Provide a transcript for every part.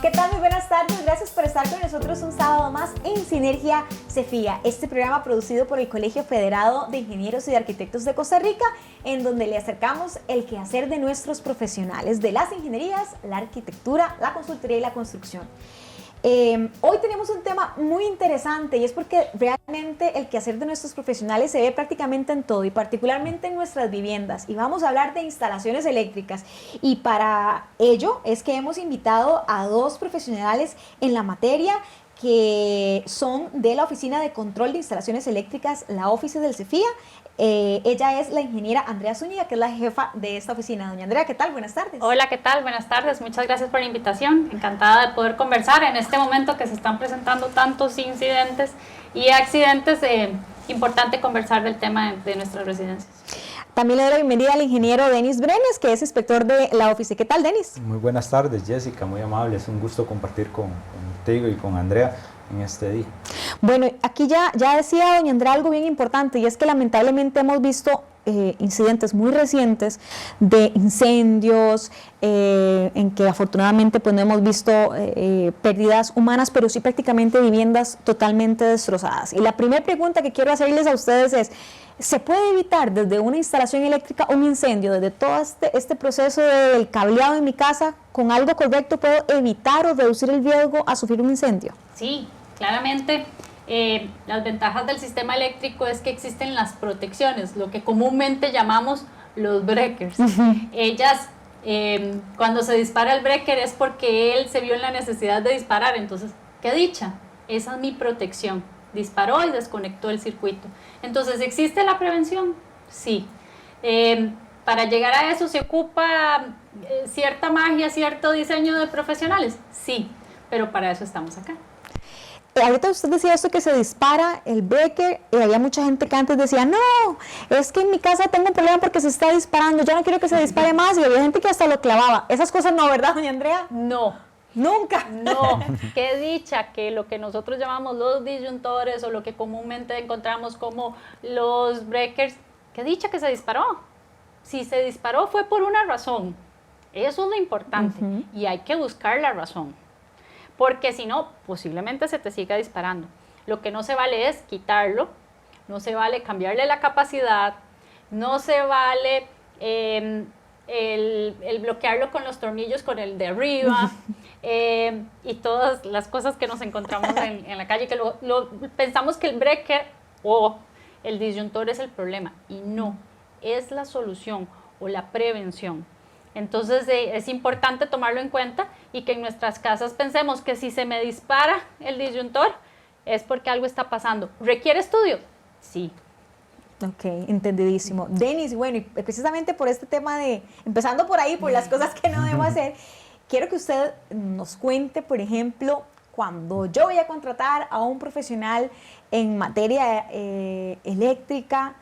¿Qué tal? Muy buenas tardes, gracias por estar con nosotros un sábado más en Sinergia CEFIA, este programa producido por el Colegio Federado de Ingenieros y de Arquitectos de Costa Rica, en donde le acercamos el quehacer de nuestros profesionales de las ingenierías, la arquitectura, la consultoría y la construcción. Hoy tenemos un tema muy interesante y es porque realmente el quehacer de nuestros profesionales se ve prácticamente en todo y particularmente en nuestras viviendas, y vamos a hablar de instalaciones eléctricas, y para ello es que hemos invitado a dos profesionales en la materia que son de la Oficina de Control de Instalaciones Eléctricas, la OFICE del CEFIA. Ella es la ingeniera Andrea Zúñiga, que es la jefa de esta oficina. Doña Andrea, ¿qué tal? Buenas tardes. Hola, ¿qué tal? Buenas tardes. Muchas gracias por la invitación. Encantada de poder conversar en este momento que se están presentando tantos incidentes y accidentes. Importante conversar del tema de nuestras residencias. También le doy la bienvenida al ingeniero Denis Brenes, que es inspector de la OFICE. ¿Qué tal, Denis? Muy buenas tardes, Jessica, muy amable. Es un gusto compartir contigo y con Andrea en este día. Bueno, aquí ya decía doña Andrea algo bien importante, y es que lamentablemente hemos visto incidentes muy recientes de incendios, en que afortunadamente pues no hemos visto pérdidas humanas, pero sí prácticamente viviendas totalmente destrozadas. Y la primera pregunta que quiero hacerles a ustedes es: ¿se puede evitar desde una instalación eléctrica un incendio? Desde todo este proceso del cableado en mi casa, ¿con algo correcto puedo evitar o reducir el riesgo a sufrir un incendio? Sí, claramente. Las ventajas del sistema eléctrico es que existen las protecciones, lo que comúnmente llamamos los breakers. Ellas, cuando se dispara el breaker es porque él se vio en la necesidad de disparar, entonces, qué dicha, esa es mi protección. Disparó y desconectó el circuito. Entonces, ¿existe la prevención? Sí. Para llegar a eso se ocupa cierta magia, cierto diseño de profesionales. Sí, pero para eso estamos acá. Ahorita usted decía esto que se dispara el breaker, y había mucha gente que antes decía: no, es que en mi casa tengo un problema porque se está disparando, ya no quiero que se dispare más, y había gente que hasta lo clavaba. Esas cosas no, ¿verdad, doña Andrea? No. Nunca. No, qué dicha que lo que nosotros llamamos los disyuntores o lo que comúnmente encontramos como los breakers, qué dicha que se disparó. Si se disparó fue por una razón, eso es lo importante, y hay que buscar la razón, porque si no, posiblemente se te siga disparando. Lo que no se vale es quitarlo, no se vale cambiarle la capacidad, no se vale el bloquearlo con los tornillos, con el de arriba, y todas las cosas que nos encontramos en la calle, que pensamos que el breaker o el disyuntor es el problema, y no, es la solución o la prevención. Entonces es importante tomarlo en cuenta, y que en nuestras casas pensemos que si se me dispara el disyuntor es porque algo está pasando. ¿Requiere estudio? Sí. Ok, entendidísimo. Denis, bueno, y precisamente por este tema de, empezando por ahí, por las cosas que no debo hacer, quiero que usted nos cuente, por ejemplo, cuando yo voy a contratar a un profesional en materia eléctrica,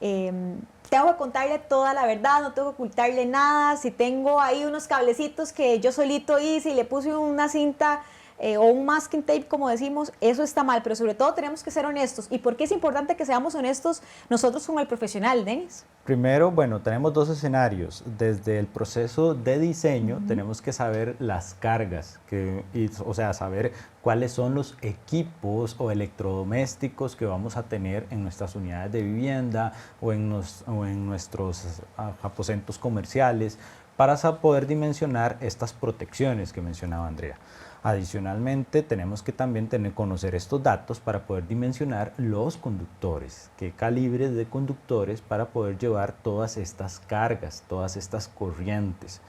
tengo que contarle toda la verdad, no tengo que ocultarle nada. Si tengo ahí unos cablecitos que yo solito hice y le puse una cinta o un masking tape, como decimos, eso está mal, pero sobre todo tenemos que ser honestos. ¿Y por qué es importante que seamos honestos nosotros con el profesional, Denis? Primero, bueno, tenemos dos escenarios. Desde el proceso de diseño tenemos que saber las cargas, o sea, saber cuáles son los equipos o electrodomésticos que vamos a tener en nuestras unidades de vivienda o en nuestros aposentos comerciales, para poder dimensionar estas protecciones que mencionaba Andrea. Adicionalmente, tenemos que también conocer estos datos para poder dimensionar los conductores, qué calibres de conductores para poder llevar todas estas cargas, todas estas corrientes.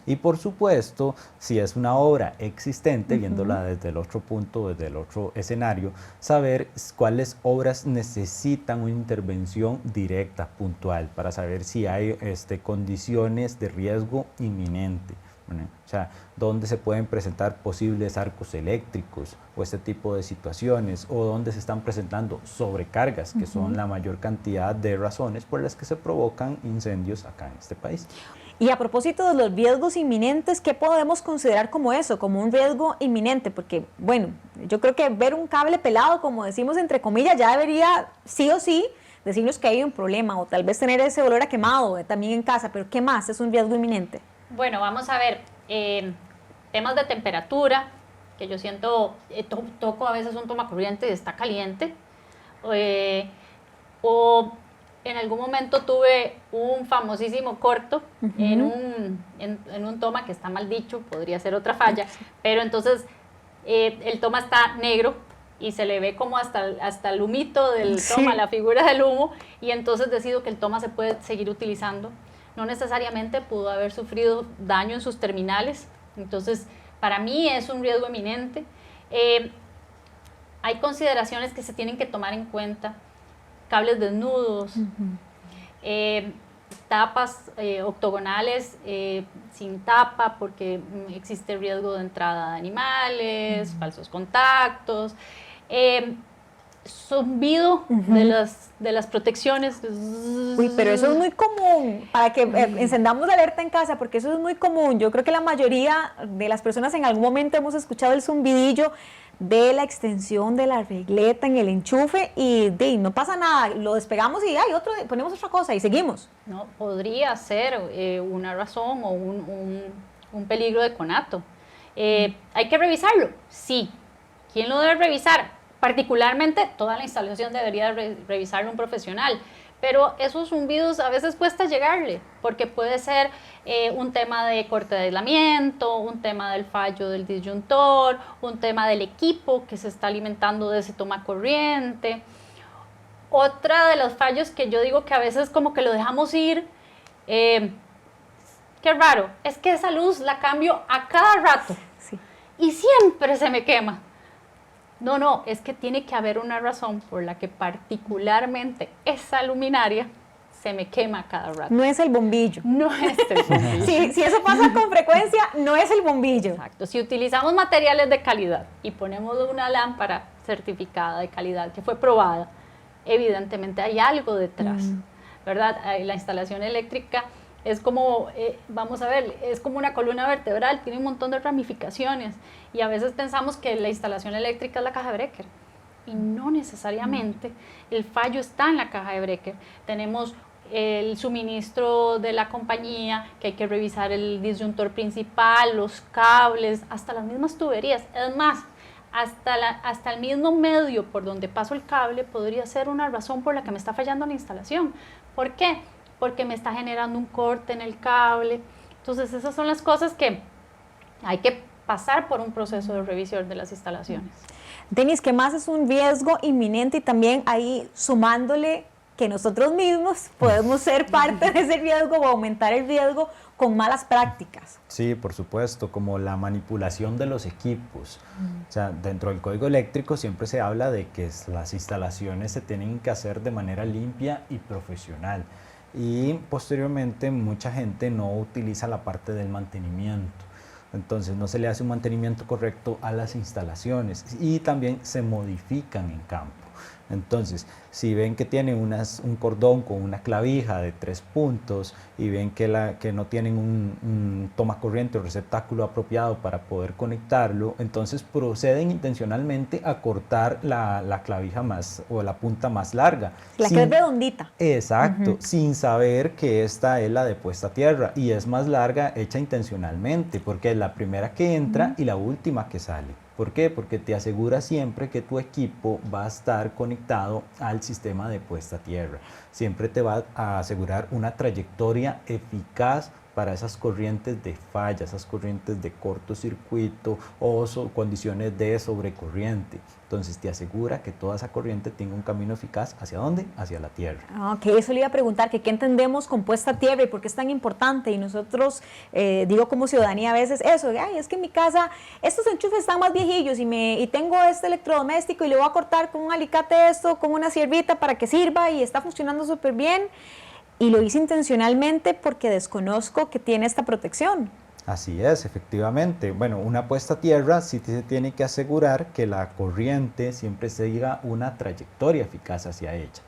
Y por supuesto, si es una obra existente, viéndola desde el otro punto, desde el otro escenario, saber cuáles obras necesitan una intervención directa, puntual, para saber si hay condiciones de riesgo inminente. ¿verdad? O sea, dónde se pueden presentar posibles arcos eléctricos o este tipo de situaciones, o dónde se están presentando sobrecargas, que son la mayor cantidad de razones por las que se provocan incendios acá en este país. Y a propósito de los riesgos inminentes, ¿qué podemos considerar como eso, como un riesgo inminente? Porque, bueno, yo creo que ver un cable pelado, como decimos entre comillas, ya debería sí o sí decirnos que hay un problema, o tal vez tener ese olor a quemado también en casa, pero ¿qué más es un riesgo inminente? Bueno, vamos a ver, temas de temperatura, que yo siento, toco a veces un tomacorriente y está caliente, o en algún momento tuve un famosísimo corto en un toma que está mal dicho, podría ser otra falla, pero entonces el toma está negro y se le ve como hasta el humito del toma, la figura del humo, y entonces decido que el toma se puede seguir utilizando. No necesariamente pudo haber sufrido daño en sus terminales, entonces para mí es un riesgo eminente. Hay consideraciones que se tienen que tomar en cuenta, cables desnudos, tapas octogonales sin tapa porque existe riesgo de entrada de animales, falsos contactos, zumbido de las protecciones. Uy, pero eso es muy común, para que encendamos la alerta en casa, porque eso es muy común. Yo creo que la mayoría de las personas en algún momento hemos escuchado el zumbidillo de la extensión de la regleta en el enchufe y no pasa nada, lo despegamos y ponemos otra cosa y seguimos. No, podría ser una razón o un peligro de conato. ¿Hay que revisarlo? Sí. ¿Quién lo debe revisar? Particularmente, toda la instalación debería revisarlo un profesional, pero esos zumbidos a veces cuesta llegarle, porque puede ser un tema de corte de aislamiento, un tema del fallo del disyuntor, un tema del equipo que se está alimentando de ese tomacorriente. Otra de los fallos que yo digo que a veces como que lo dejamos ir, qué raro, es que esa luz la cambio a cada rato y siempre se me quema. No, es que tiene que haber una razón por la que particularmente esa luminaria se me quema cada rato. No es el bombillo. No es el bombillo. Si eso pasa con frecuencia, no es el bombillo. Exacto. Si utilizamos materiales de calidad y ponemos una lámpara certificada de calidad que fue probada, evidentemente hay algo detrás, ¿verdad? La instalación eléctrica es como, vamos a ver, es como una columna vertebral, tiene un montón de ramificaciones y a veces pensamos que la instalación eléctrica es la caja de breaker y no necesariamente. El fallo está en la caja de breaker. Tenemos el suministro de la compañía, que hay que revisar el disyuntor principal, los cables, hasta las mismas tuberías. Es más, hasta el mismo medio por donde paso el cable podría ser una razón por la que me está fallando la instalación. ¿Por qué? Porque me está generando un corte en el cable. Entonces esas son las cosas que hay que pasar por un proceso de revisión de las instalaciones. Denis, ¿qué más es un riesgo inminente? Y también ahí sumándole que nosotros mismos podemos ser parte de ese riesgo o aumentar el riesgo con malas prácticas. Sí, por supuesto, como la manipulación de los equipos. O sea, dentro del código eléctrico siempre se habla de que las instalaciones se tienen que hacer de manera limpia y profesional. Y posteriormente mucha gente no utiliza la parte del mantenimiento. Entonces no se le hace un mantenimiento correcto a las instalaciones y también se modifican en campo. Entonces, si ven que tienen un cordón con una clavija de 3 puntos y ven que no tienen un tomacorriente o receptáculo apropiado para poder conectarlo, entonces proceden intencionalmente a cortar la clavija o la punta más larga. La que es redondita. Exacto, sin saber que esta es la de puesta a tierra y es más larga hecha intencionalmente, porque es la primera que entra y la última que sale. ¿Por qué? Porque te asegura siempre que tu equipo va a estar conectado al sistema de puesta a tierra. Siempre te va a asegurar una trayectoria eficaz para esas corrientes de falla, esas corrientes de cortocircuito o condiciones de sobrecorriente. Entonces te asegura que toda esa corriente tenga un camino eficaz. ¿Hacia dónde? Hacia la tierra. Ok, eso le iba a preguntar, que qué entendemos con puesta a tierra y por qué es tan importante. Y nosotros, digo como ciudadanía a veces eso, es que en mi casa estos enchufes están más viejillos y tengo este electrodoméstico y le voy a cortar con un alicate esto, con una siervita para que sirva y está funcionando súper bien. Y lo hice intencionalmente porque desconozco que tiene esta protección. Así es, efectivamente. Bueno, una puesta a tierra sí se tiene que asegurar que la corriente siempre siga una trayectoria eficaz hacia ella.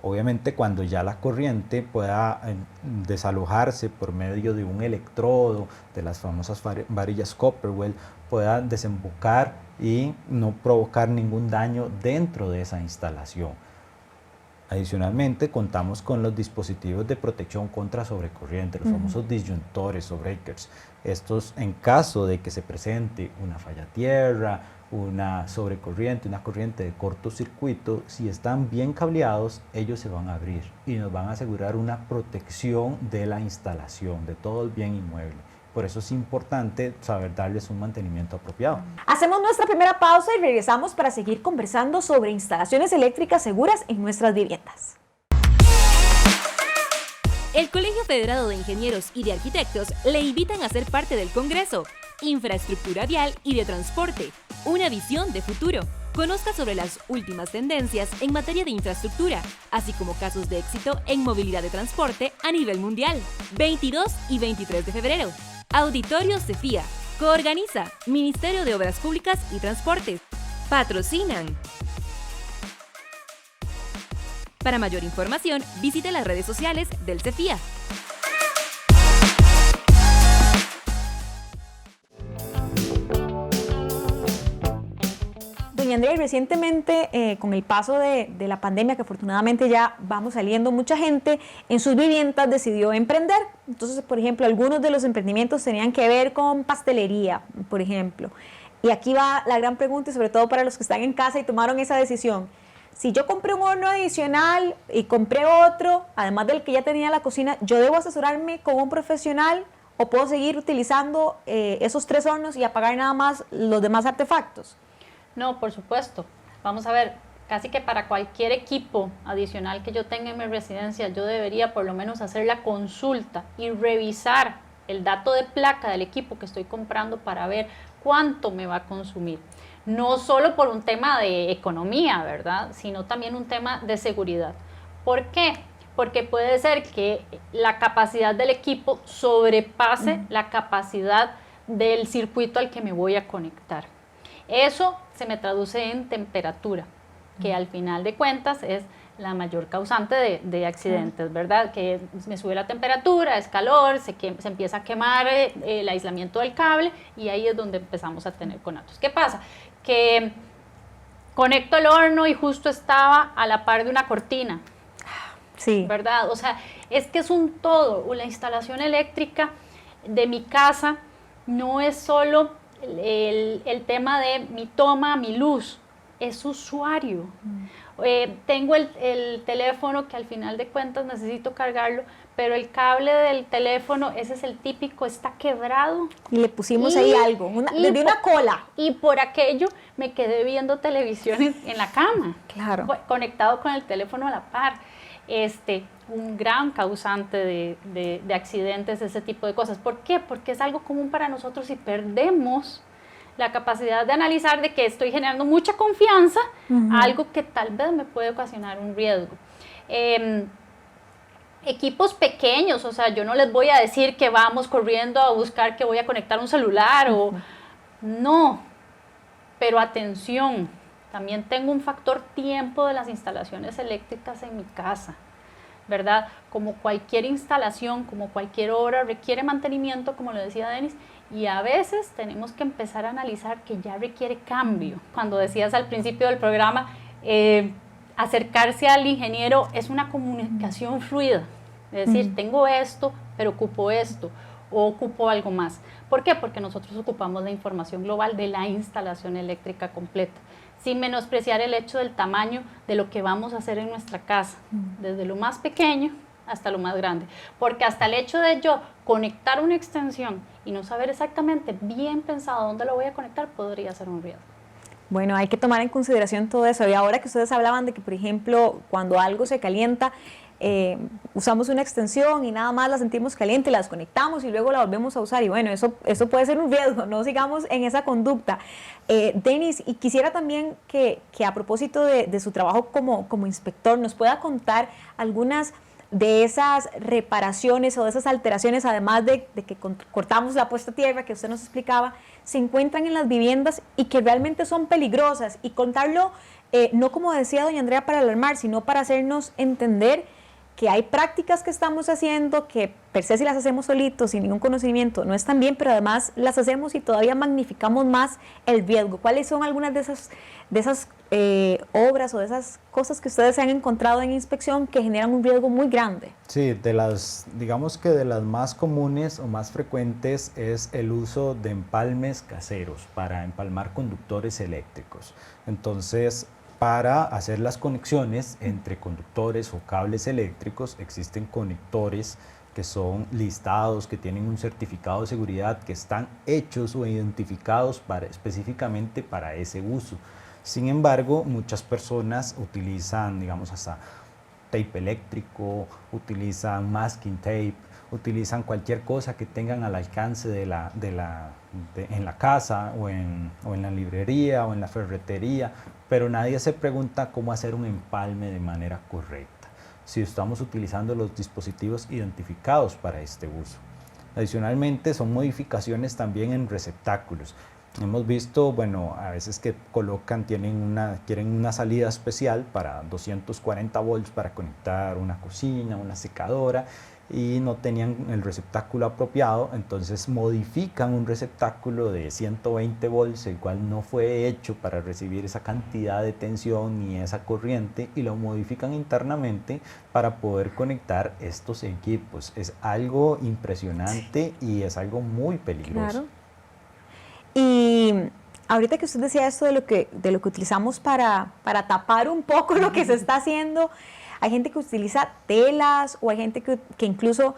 Obviamente cuando ya la corriente pueda desalojarse por medio de un electrodo, de las famosas varillas Copperwell, pueda desembocar y no provocar ningún daño dentro de esa instalación. Adicionalmente, contamos con los dispositivos de protección contra sobrecorriente, los famosos disyuntores o breakers. Estos, en caso de que se presente una falla a tierra, una sobrecorriente, una corriente de cortocircuito, si están bien cableados, ellos se van a abrir y nos van a asegurar una protección de la instalación, de todo el bien inmueble. Por eso es importante saber darles un mantenimiento apropiado. Hacemos nuestra primera pausa y regresamos para seguir conversando sobre instalaciones eléctricas seguras en nuestras viviendas. El Colegio Federado de Ingenieros y de Arquitectos le invitan a ser parte del Congreso Infraestructura Vial y de Transporte, una visión de futuro. Conozca sobre las últimas tendencias en materia de infraestructura, así como casos de éxito en movilidad de transporte a nivel mundial. 22 y 23 de febrero. Auditorio CEFIA. Coorganiza Ministerio de Obras Públicas y Transportes. Patrocinan. Para mayor información, visite las redes sociales del CEFIA. Doña Andrea, recientemente con el paso de la pandemia, que afortunadamente ya vamos saliendo, mucha gente en sus viviendas decidió emprender. Entonces, por ejemplo, algunos de los emprendimientos tenían que ver con pastelería, por ejemplo. Y aquí va la gran pregunta, y sobre todo para los que están en casa y tomaron esa decisión. Si yo compré un horno adicional y compré otro, además del que ya tenía en la cocina, ¿yo debo asesorarme con un profesional o puedo seguir utilizando esos 3 hornos y apagar nada más los demás artefactos? No, por supuesto. Vamos a ver, casi que para cualquier equipo adicional que yo tenga en mi residencia, yo debería por lo menos hacer la consulta y revisar el dato de placa del equipo que estoy comprando para ver cuánto me va a consumir. No solo por un tema de economía, ¿verdad? Sino también un tema de seguridad. ¿Por qué? Porque puede ser que la capacidad del equipo sobrepase la capacidad del circuito al que me voy a conectar. Eso se me traduce en temperatura, que al final de cuentas es la mayor causante de accidentes, ¿verdad? Que me sube la temperatura, es calor, se empieza a quemar el aislamiento del cable y ahí es donde empezamos a tener conatos. ¿Qué pasa? Que conecto el horno y justo estaba a la par de una cortina. Sí. ¿Verdad? O sea, es que es un todo. La instalación eléctrica de mi casa no es solo el tema de mi toma, mi luz, es usuario. Tengo el teléfono que al final de cuentas necesito cargarlo, pero el cable del teléfono, ese es el típico, está quebrado. Y le pusimos ahí algo, desde una cola. Y por aquello me quedé viendo televisión en la cama, claro, conectado con el teléfono a la par. Un gran causante de accidentes, ese tipo de cosas. ¿Por qué? Porque es algo común para nosotros y perdemos la capacidad de analizar de que estoy generando mucha confianza a algo que tal vez me puede ocasionar un riesgo. Equipos pequeños, o sea, yo no les voy a decir que vamos corriendo a buscar que voy a conectar un celular o no, pero atención, también tengo un factor tiempo de las instalaciones eléctricas en mi casa, ¿verdad? Como cualquier instalación, como cualquier obra requiere mantenimiento, como lo decía Denis, y a veces tenemos que empezar a analizar que ya requiere cambio. Cuando decías al principio del programa, acercarse al ingeniero es una comunicación fluida, es decir, tengo esto, pero ocupo esto, o ocupo algo más. ¿Por qué? Porque nosotros ocupamos la información global de la instalación eléctrica completa, sin menospreciar el hecho del tamaño de lo que vamos a hacer en nuestra casa, desde lo más pequeño hasta lo más grande, porque hasta el hecho de yo conectar una extensión y no saber exactamente bien pensado dónde lo voy a conectar podría ser un riesgo. Bueno, hay que tomar en consideración todo eso. Y ahora que ustedes hablaban de que, por ejemplo, cuando algo se calienta, usamos una extensión y nada más la sentimos caliente, la desconectamos y luego la volvemos a usar. Y bueno, eso puede ser un riesgo, no sigamos en esa conducta. Denis, y quisiera también que a propósito de su trabajo como inspector, nos pueda contar algunas de esas reparaciones o de esas alteraciones, además de que cortamos la puesta a tierra que usted nos explicaba, se encuentran en las viviendas y que realmente son peligrosas? Y contarlo, no como decía doña Andrea para alarmar, sino para hacernos entender que hay prácticas que estamos haciendo que per se si las hacemos solitos, sin ningún conocimiento, no están bien, pero además las hacemos y todavía magnificamos más el riesgo. ¿Cuáles son algunas de esas obras o de esas cosas que ustedes se han encontrado en inspección que generan un riesgo muy grande? Sí, digamos que de las más comunes o más frecuentes es el uso de empalmes caseros para empalmar conductores eléctricos. Entonces, para hacer las conexiones entre conductores o cables eléctricos, existen conectores que son listados, que tienen un certificado de seguridad, que están hechos o identificados específicamente para ese uso. Sin embargo, muchas personas utilizan, digamos, hasta tape eléctrico, utilizan masking tape, utilizan cualquier cosa que tengan al alcance en la casa o en la librería o en la ferretería, pero nadie se pregunta cómo hacer un empalme de manera correcta, si estamos utilizando los dispositivos identificados para este uso. Adicionalmente, son modificaciones también en receptáculos. Hemos visto, bueno, a veces que quieren una salida especial para 240 volts para conectar una cocina, una secadora, y no tenían el receptáculo apropiado, entonces modifican un receptáculo de 120 volts, el cual no fue hecho para recibir esa cantidad de tensión ni esa corriente, y lo modifican internamente para poder conectar estos equipos. Es algo impresionante y es algo muy peligroso. Claro. Y ahorita que usted decía esto de lo que utilizamos para tapar un poco lo que se está haciendo, hay gente que utiliza telas o hay gente que incluso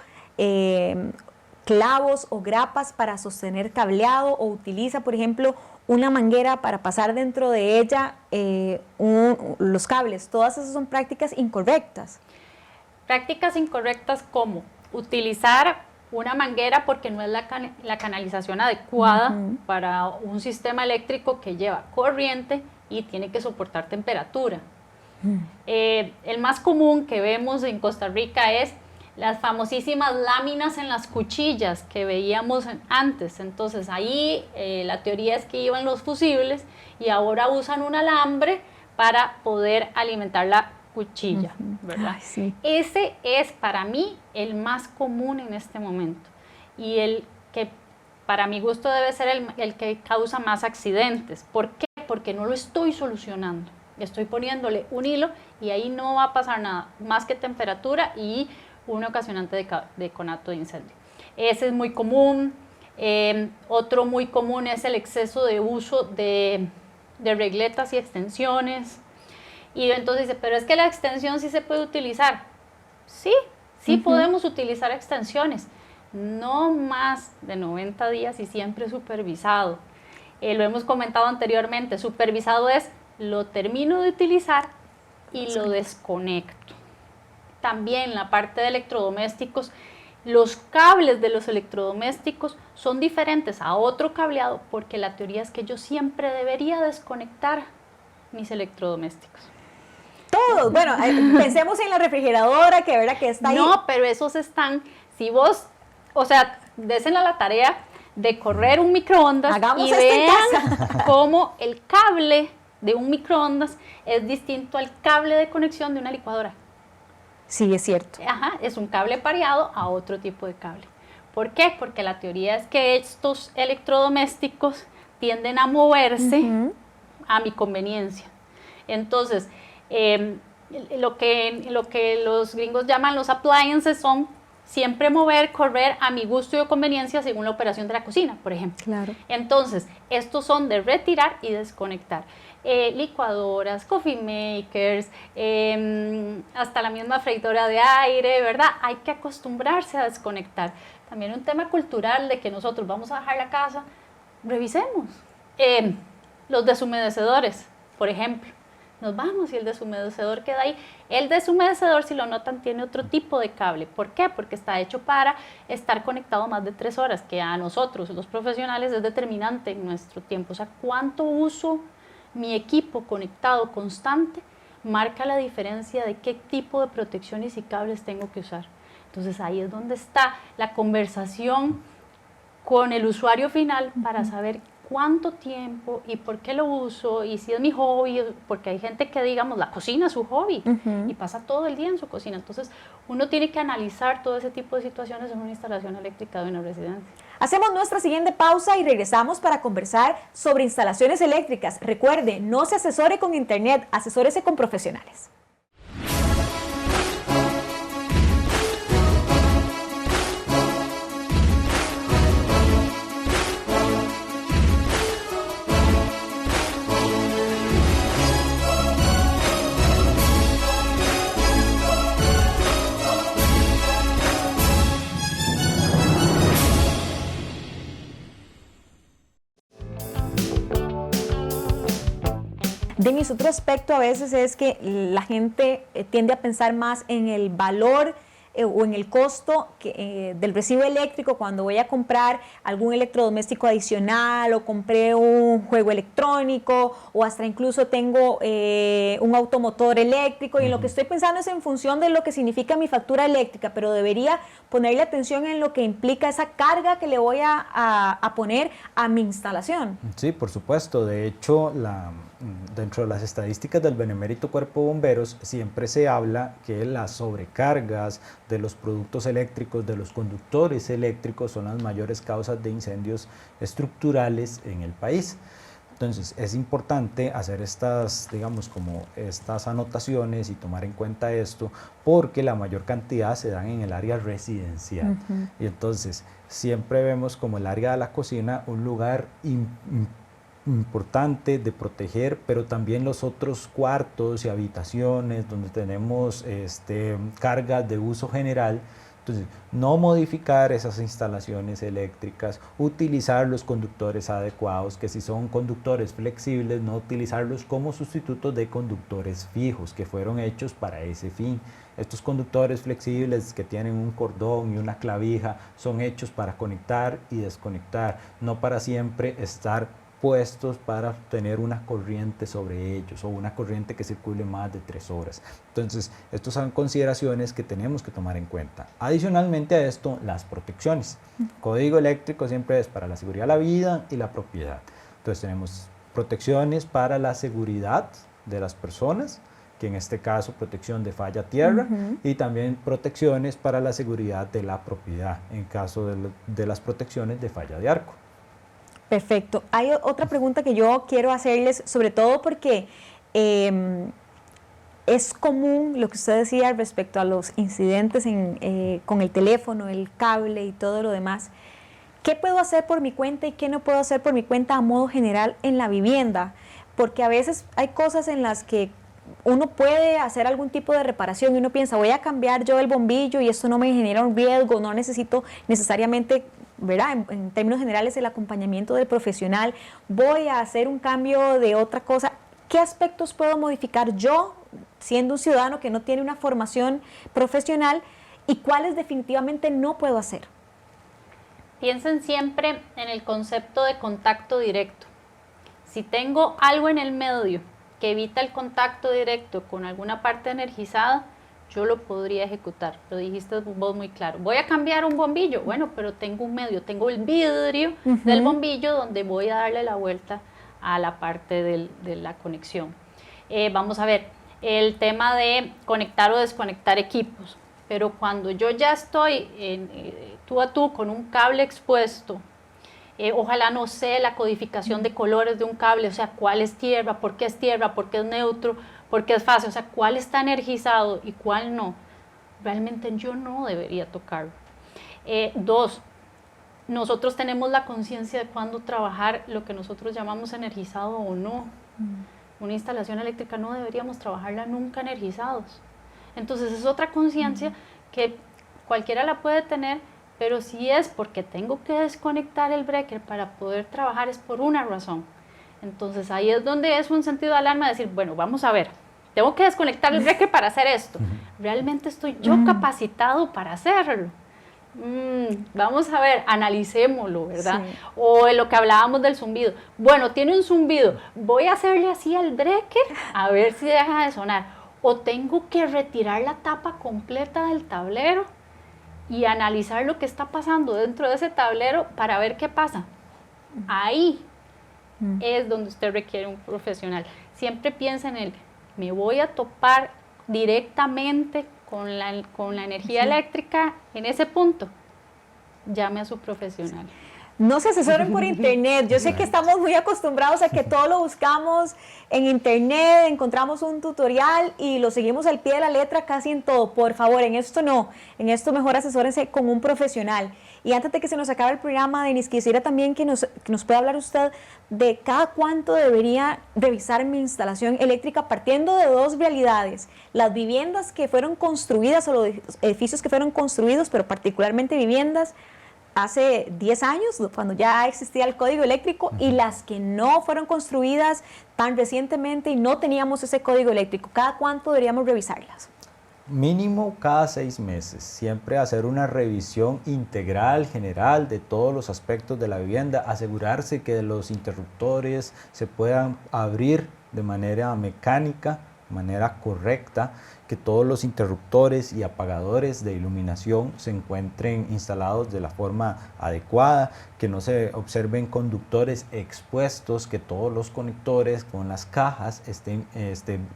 clavos o grapas para sostener cableado, o utiliza, por ejemplo, una manguera para pasar dentro de ella los cables. Todas esas son prácticas incorrectas. Prácticas incorrectas como utilizar una manguera porque no es la canalización adecuada para un sistema eléctrico que lleva corriente y tiene que soportar temperatura. El más común que vemos en Costa Rica es las famosísimas láminas en las cuchillas que veíamos antes. Entonces ahí la teoría es que iban los fusibles y ahora usan un alambre para poder alimentar la cuchilla, ¿verdad? Ay, sí. Ese es para mí el más común en este momento y el que para mi gusto debe ser el que causa más accidentes. ¿Por qué? Porque no lo estoy solucionando. Estoy poniéndole un hilo y ahí no va a pasar nada más que temperatura y un ocasionante de conato de incendio. Ese es muy común. Otro muy común es el exceso de uso de regletas y extensiones. Y entonces dice, pero es que la extensión sí se puede utilizar. Sí podemos utilizar extensiones. No más de 90 días y siempre supervisado. Lo hemos comentado anteriormente, supervisado es lo termino de utilizar y lo desconecto. También la parte de electrodomésticos, los cables de los electrodomésticos son diferentes a otro cableado porque la teoría es que yo siempre debería desconectar mis electrodomésticos. Todos, bueno, pensemos en la refrigeradora que verdad que está ahí. No, pero esos están, si vos, o sea, desen a la tarea de correr un microondas. Hagamos y esto en vean casa. cómo el cable de un microondas es distinto al cable de conexión de una licuadora. Sí, es cierto. Ajá, es un cable pareado a otro tipo de cable. ¿Por qué? Porque la teoría es que estos electrodomésticos tienden a moverse a mi conveniencia. Entonces, lo que los gringos llaman los appliances son siempre mover, correr a mi gusto y de conveniencia según la operación de la cocina, por ejemplo. Claro. Entonces, estos son de retirar y desconectar. Licuadoras, coffee makers, hasta la misma freidora de aire, ¿verdad? Hay que acostumbrarse a desconectar. También un tema cultural de que nosotros vamos a dejar la casa, revisemos. Los deshumedecedores, por ejemplo. Nos vamos y el deshumedecedor queda ahí. El deshumedecedor, si lo notan, tiene otro tipo de cable. ¿Por qué? Porque está hecho para estar conectado más de 3 horas, que a nosotros, los profesionales, es determinante en nuestro tiempo. O sea, ¿cuánto uso mi equipo conectado constante marca la diferencia de qué tipo de protecciones y cables tengo que usar. Entonces ahí es donde está la conversación con el usuario final para saber cuánto tiempo y por qué lo uso y si es mi hobby, porque hay gente que, digamos, la cocina es su hobby y pasa todo el día en su cocina. Entonces uno tiene que analizar todo ese tipo de situaciones en una instalación eléctrica de una residencia. Hacemos nuestra siguiente pausa y regresamos para conversar sobre instalaciones eléctricas. Recuerde, no se asesore con internet, asesórese con profesionales. Denis, otro aspecto a veces es que la gente tiende a pensar más en el valor o en el costo del recibo eléctrico cuando voy a comprar algún electrodoméstico adicional o compré un juego electrónico o hasta incluso tengo un automotor eléctrico y en lo que estoy pensando es en función de lo que significa mi factura eléctrica, pero debería ponerle atención en lo que implica esa carga que le voy a poner a mi instalación. Sí, por supuesto. De hecho, dentro de las estadísticas del Benemérito Cuerpo de Bomberos siempre se habla que las sobrecargas de los productos eléctricos, de los conductores eléctricos, son las mayores causas de incendios estructurales en el país. Entonces es importante hacer estas, digamos, como estas anotaciones y tomar en cuenta esto, porque la mayor cantidad se dan en el área residencial. Y entonces siempre vemos como el área de la cocina un lugar importante de proteger, pero también los otros cuartos y habitaciones donde tenemos cargas de uso general. Entonces, no modificar esas instalaciones eléctricas, utilizar los conductores adecuados, que si son conductores flexibles, no utilizarlos como sustitutos de conductores fijos que fueron hechos para ese fin. Estos conductores flexibles que tienen un cordón y una clavija son hechos para conectar y desconectar, no para siempre estar puestos para tener una corriente sobre ellos o una corriente que circule más de 3 horas. Entonces, estas son consideraciones que tenemos que tomar en cuenta. Adicionalmente a esto, las protecciones. Código eléctrico siempre es para la seguridad de la vida y la propiedad. Entonces, tenemos protecciones para la seguridad de las personas, que en este caso protección de falla tierra, y también protecciones para la seguridad de la propiedad, en caso de las protecciones de falla de arco. Perfecto. Hay otra pregunta que yo quiero hacerles, sobre todo porque es común lo que usted decía respecto a los incidentes con el teléfono, el cable y todo lo demás. ¿Qué puedo hacer por mi cuenta y qué no puedo hacer por mi cuenta a modo general en la vivienda? Porque a veces hay cosas en las que uno puede hacer algún tipo de reparación y uno piensa, voy a cambiar yo el bombillo y esto no me genera un riesgo, no necesito necesariamente, ¿verdad? En términos generales, el acompañamiento del profesional, voy a hacer un cambio de otra cosa. ¿Qué aspectos puedo modificar yo, siendo un ciudadano que no tiene una formación profesional, y cuáles definitivamente no puedo hacer? Piensen siempre en el concepto de contacto directo. Si tengo algo en el medio que evita el contacto directo con alguna parte energizada, yo lo podría ejecutar. Lo dijiste vos muy claro. Voy a cambiar un bombillo. Bueno, pero tengo un medio, tengo el vidrio del bombillo donde voy a darle la vuelta a la parte de la conexión. Vamos a ver, el tema de conectar o desconectar equipos. Pero cuando yo ya estoy tú a tú con un cable expuesto, ojalá no sé la codificación de colores de un cable, o sea, cuál es tierra, por qué es neutro, por qué es fácil, o sea, cuál está energizado y cuál no. Realmente yo no debería tocarlo. 2, nosotros tenemos la conciencia de cuándo trabajar lo que nosotros llamamos energizado o no. Una instalación eléctrica no deberíamos trabajarla nunca energizados. Entonces es otra conciencia que cualquiera la puede tener, pero si es porque tengo que desconectar el breaker para poder trabajar, es por una razón. Entonces ahí es donde es un sentido de alarma, decir, bueno, vamos a ver, tengo que desconectar el breaker para hacer esto. ¿Realmente estoy yo capacitado para hacerlo? Vamos a ver, analicémoslo, ¿verdad? Sí. O en lo que hablábamos del zumbido. Bueno, tiene un zumbido, voy a hacerle así al breaker a ver si deja de sonar. O tengo que retirar la tapa completa del tablero y analizar lo que está pasando dentro de ese tablero para ver qué pasa. Ahí es donde usted requiere un profesional. Siempre piensa en él, me voy a topar directamente con la energía eléctrica en ese punto. Llame a su profesional. No se asesoren por internet. Yo sé que estamos muy acostumbrados a que todo lo buscamos en internet, encontramos un tutorial y lo seguimos al pie de la letra casi en todo. Por favor, en esto no. En esto mejor asesórense con un profesional. Y antes de que se nos acabe el programa, Denis, quisiera también que nos pueda hablar usted de cada cuánto debería revisar mi instalación eléctrica, partiendo de dos realidades: las viviendas que fueron construidas o los edificios que fueron construidos, pero particularmente viviendas hace 10 años, cuando ya existía el código eléctrico, y las que no fueron construidas tan recientemente y no teníamos ese código eléctrico. ¿Cada cuánto deberíamos revisarlas? Mínimo cada 6 meses, siempre hacer una revisión integral, general, de todos los aspectos de la vivienda, asegurarse que los interruptores se puedan abrir de manera mecánica, de manera correcta, que todos los interruptores y apagadores de iluminación se encuentren instalados de la forma adecuada, que no se observen conductores expuestos, que todos los conectores con las cajas estén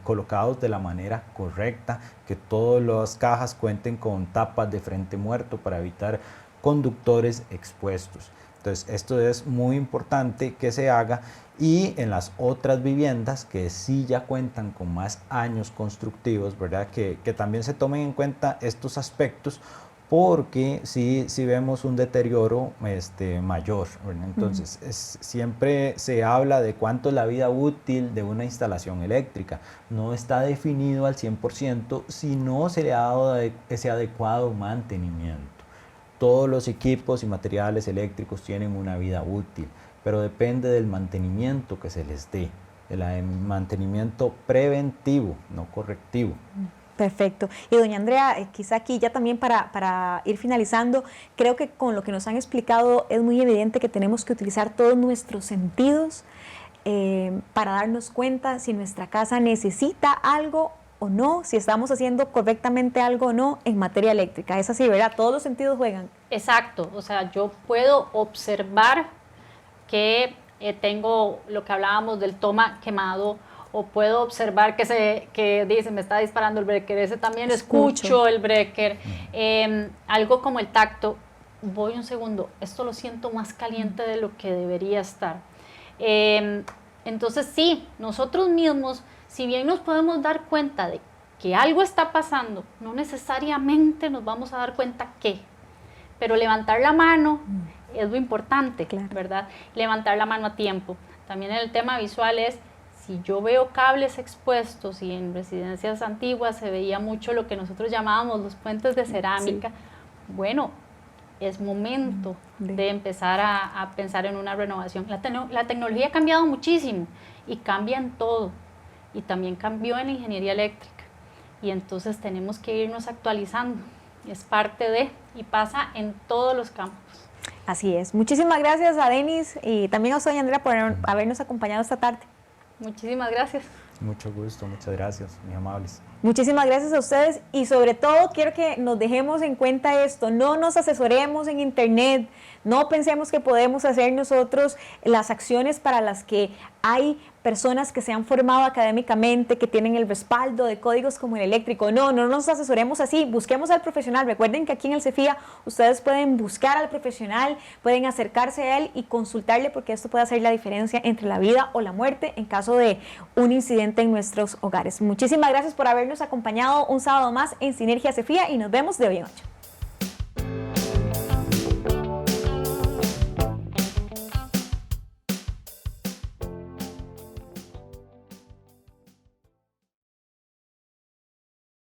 colocados de la manera correcta, que todas las cajas cuenten con tapas de frente muerto para evitar conductores expuestos. Entonces, esto es muy importante que se haga. Y en las otras viviendas que sí ya cuentan con más años constructivos, ¿verdad? Que también se tomen en cuenta estos aspectos, porque sí vemos un deterioro mayor, ¿verdad? Entonces, siempre se habla de cuánto es la vida útil de una instalación eléctrica. No está definido al 100% si no se le ha dado ese adecuado mantenimiento. Todos los equipos y materiales eléctricos tienen una vida útil, pero depende del mantenimiento que se les dé, del mantenimiento preventivo, no correctivo. Perfecto. Y doña Andrea, quizá aquí ya también para ir finalizando, creo que con lo que nos han explicado es muy evidente que tenemos que utilizar todos nuestros sentidos para darnos cuenta si nuestra casa necesita algo o no, si estamos haciendo correctamente algo o no en materia eléctrica. Es así, ¿verdad? Todos los sentidos juegan. Exacto. O sea, yo puedo observar que tengo lo que hablábamos del toma quemado, o puedo observar que dice, me está disparando el breaker, ese también escucho el breaker. Algo como el tacto, voy un segundo, esto lo siento más caliente de lo que debería estar. Entonces sí, nosotros mismos, si bien nos podemos dar cuenta de que algo está pasando, no necesariamente nos vamos a dar cuenta qué, pero levantar la mano es lo importante, claro, ¿verdad? Levantar la mano a tiempo. También en el tema visual es, si yo veo cables expuestos, y en residencias antiguas se veía mucho lo que nosotros llamábamos los puentes de cerámica, bueno, es momento de empezar a pensar en una renovación. La tecnología ha cambiado muchísimo y cambia en todo, y también cambió en la ingeniería eléctrica, y entonces tenemos que irnos actualizando. Es parte de, y pasa en todos los campos. Así es. Muchísimas gracias a Denis y también a usted, doña Andrea, por habernos acompañado esta tarde. Muchísimas gracias. Mucho gusto, muchas gracias, muy amables. Muchísimas gracias a ustedes, y sobre todo quiero que nos dejemos en cuenta esto: no nos asesoremos en internet, no pensemos que podemos hacer nosotros las acciones para las que hay personas que se han formado académicamente, que tienen el respaldo de códigos como el eléctrico. No nos asesoremos así, busquemos al profesional. Recuerden que aquí en el CEFIA ustedes pueden buscar al profesional, pueden acercarse a él y consultarle, porque esto puede hacer la diferencia entre la vida o la muerte en caso de un incidente en nuestros hogares. Muchísimas gracias por habernos acompañado un sábado más en Sinergia CEFIA, y nos vemos de hoy en 8.